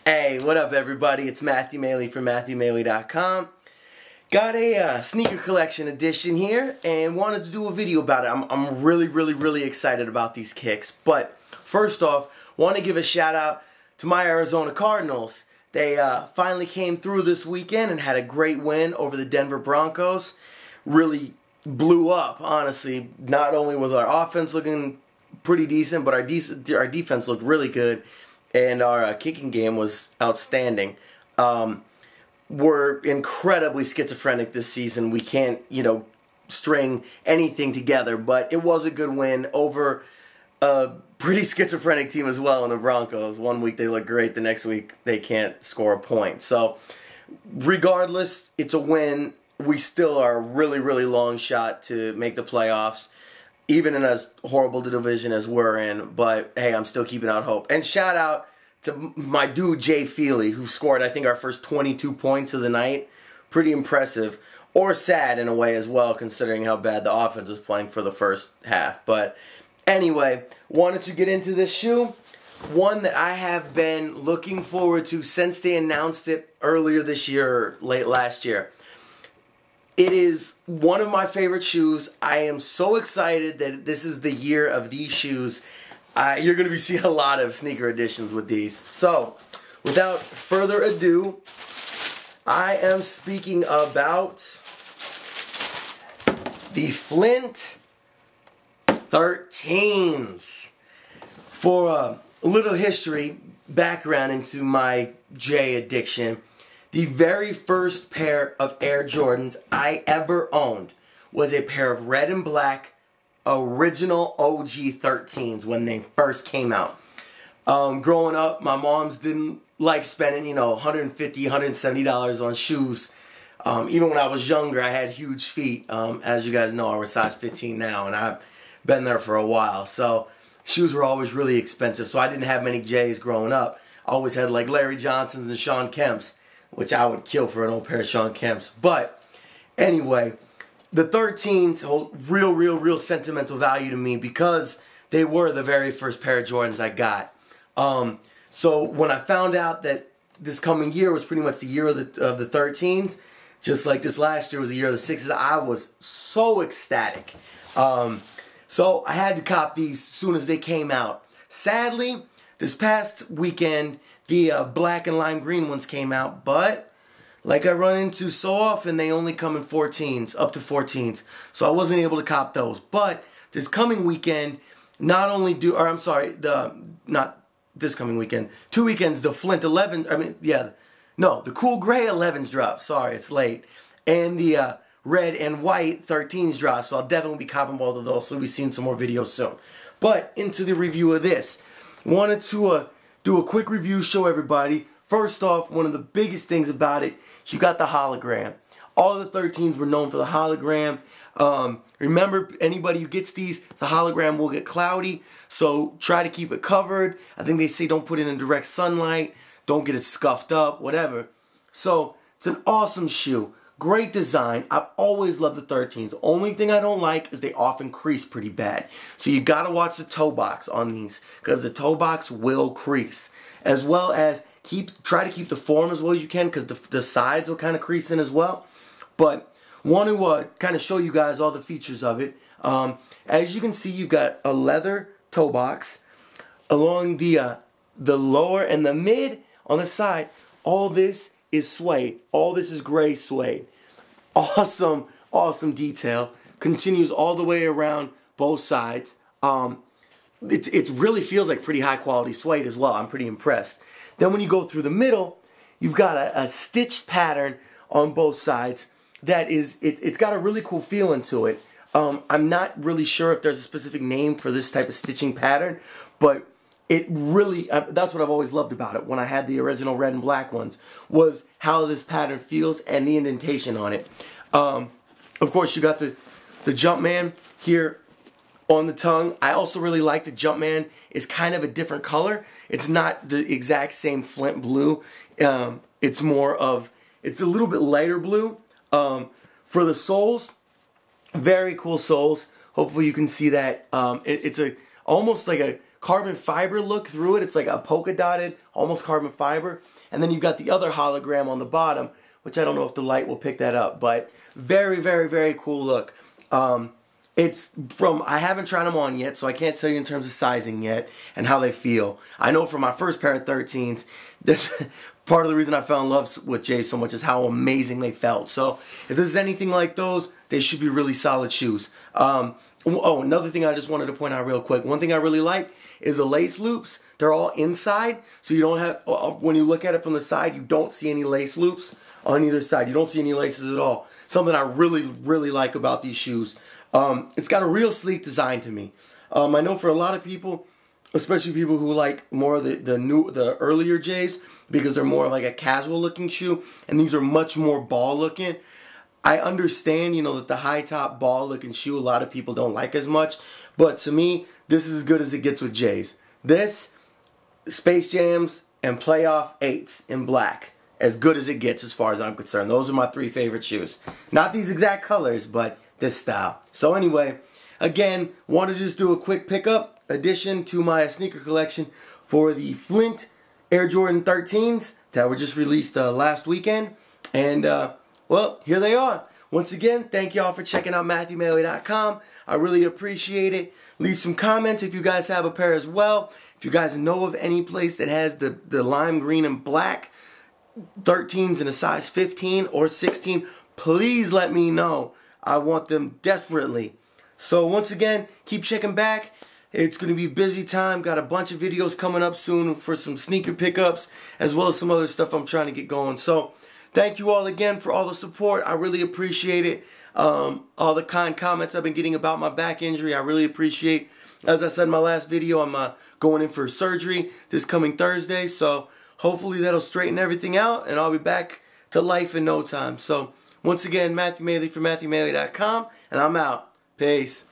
Hey, what up everybody? It's Matthew Maley from MatthewMaley.com. Got a sneaker collection edition here and wanted to do a video about it. I'm really excited about these kicks. But first off, want to give a shout out to my Arizona Cardinals. They finally came through this weekend and had a great win over the Denver Broncos. Really blew up, honestly. Not only was our offense looking pretty decent, but our defense looked really good. And our kicking game was outstanding. We're incredibly schizophrenic this season. We can't, string anything together. But it was a good win over a pretty schizophrenic team as well in the Broncos. One week they look great, the next week they can't score a point. So regardless, it's a win. We still are a really long shot to make the playoffs, even in as horrible the division as we're in. But hey, I'm still keeping out hope. And shout out to my dude Jay Feely, who scored, I think, our first 22 points of the night. Pretty impressive. Or sad in a way as well, considering how bad the offense was playing for the first half. But anyway, wanted to get into this shoe. One that I have been looking forward to since they announced it earlier this year or late last year. It is one of my favorite shoes. I am so excited that this is the year of these shoes. You're going to be seeing a lot of sneaker editions with these. So, without further ado, I am speaking about the Flint 13s. For a little history, background into my J addiction, the very first pair of Air Jordans I ever owned was a pair of red and black original OG 13s when they first came out. Growing up, my moms didn't like spending, $150, $170 on shoes. Even when I was younger, I had huge feet. As you guys know, I was size 15 now, and I've been there for a while. So shoes were always really expensive. So I didn't have many J's growing up. I always had like Larry Johnson's and Sean Kemp's, which I would kill for an old pair of Sean Kemp's. But anyway, the 13s hold real sentimental value to me because they were the very first pair of Jordans I got. So when I found out that this coming year was pretty much the year of the 13s, just like this last year was the year of the 6s, I was so ecstatic. So I had to cop these as soon as they came out. Sadly, this past weekend, the black and lime green ones came out, but like I run into so often, they only come in 14s, up to 14s. So I wasn't able to cop those. But this coming weekend, not this coming weekend, 2 weekends, the Flint 11, the cool gray 11s drop. Sorry, it's late. And the red and white 13s drop. So I'll definitely be copping both of those. So we'll be seeing some more videos soon. But into the review of this. Wanted to do a quick review, show everybody. First off, one of the biggest things about it, you got the hologram. All the 13s were known for the hologram. Remember, anybody who gets these, the hologram will get cloudy, so try to keep it covered. I think they say don't put it in direct sunlight, don't get it scuffed up, whatever. So, it's an awesome shoe. Great design. I've always loved the 13s. The only thing I don't like is they often crease pretty bad. So you gotta watch the toe box on these, because the toe box will crease. As well as try to keep the form as well as you can, because the sides will kind of crease in as well. But want to kind of show you guys all the features of it. As you can see, you've got a leather toe box along the lower and the mid on the side. All this is suede. All this is gray suede. Awesome detail. Continues all the way around both sides. It really feels like pretty high quality suede as well. I'm pretty impressed. Then when you go through the middle, you've got a stitched pattern on both sides that it's got a really cool feeling to it. I'm not really sure if there's a specific name for this type of stitching pattern, but it really, that's what I've always loved about it when I had the original red and black ones, was how this pattern feels and the indentation on it. Of course, you got the Jumpman here on the tongue. I also really like the Jumpman is kind of a different color. It's not the exact same Flint blue. It's a little bit lighter blue. For the soles, very cool soles. Hopefully you can see that. It's almost like a carbon fiber look through it. It's like a polka dotted, almost carbon fiber. And then you've got the other hologram on the bottom, which I don't know if the light will pick that up, but very, very, very cool look. It's from, I haven't tried them on yet, so I can't tell you in terms of sizing yet and how they feel. I know from my first pair of 13s, this, part of the reason I fell in love with J's so much is how amazing they felt. So if there's anything like those, they should be really solid shoes. Oh, another thing I just wanted to point out real quick. One thing I really like is the lace loops. They're all inside, so you don't have, when you look at it from the side, you don't see any lace loops on either side. You don't see any laces at all. Something I really, really like about these shoes. It's got a real sleek design to me. I know for a lot of people, especially people who like more of the earlier J's, because they're more like a casual looking shoe, and these are much more ball looking. I understand, you know, that the high top ball looking shoe a lot of people don't like as much, but to me, this is as good as it gets with J's. This, Space Jams, and Playoff 8s in black, as good as it gets as far as I'm concerned. Those are my 3 favorite shoes. Not these exact colors, but this style. So anyway, again, want to just do a quick pickup addition to my sneaker collection for the Flint Air Jordan 13s that were just released last weekend. And, well, here they are. Once again, thank y'all for checking out MatthewMailey.com. I really appreciate it. Leave some comments if you guys have a pair as well. If you guys know of any place that has the lime green and black 13s in a size 15 or 16, please let me know. I want them desperately. So once again, keep checking back. It's going to be busy time. Got a bunch of videos coming up soon for some sneaker pickups, as well as some other stuff I'm trying to get going. So thank you all again for all the support. I really appreciate it. All the kind comments I've been getting about my back injury, I really appreciate. As I said in my last video, I'm going in for surgery this coming Thursday. So hopefully that'll straighten everything out, and I'll be back to life in no time. So once again, Matthew Mailey from MatthewMailey.com, and I'm out. Peace.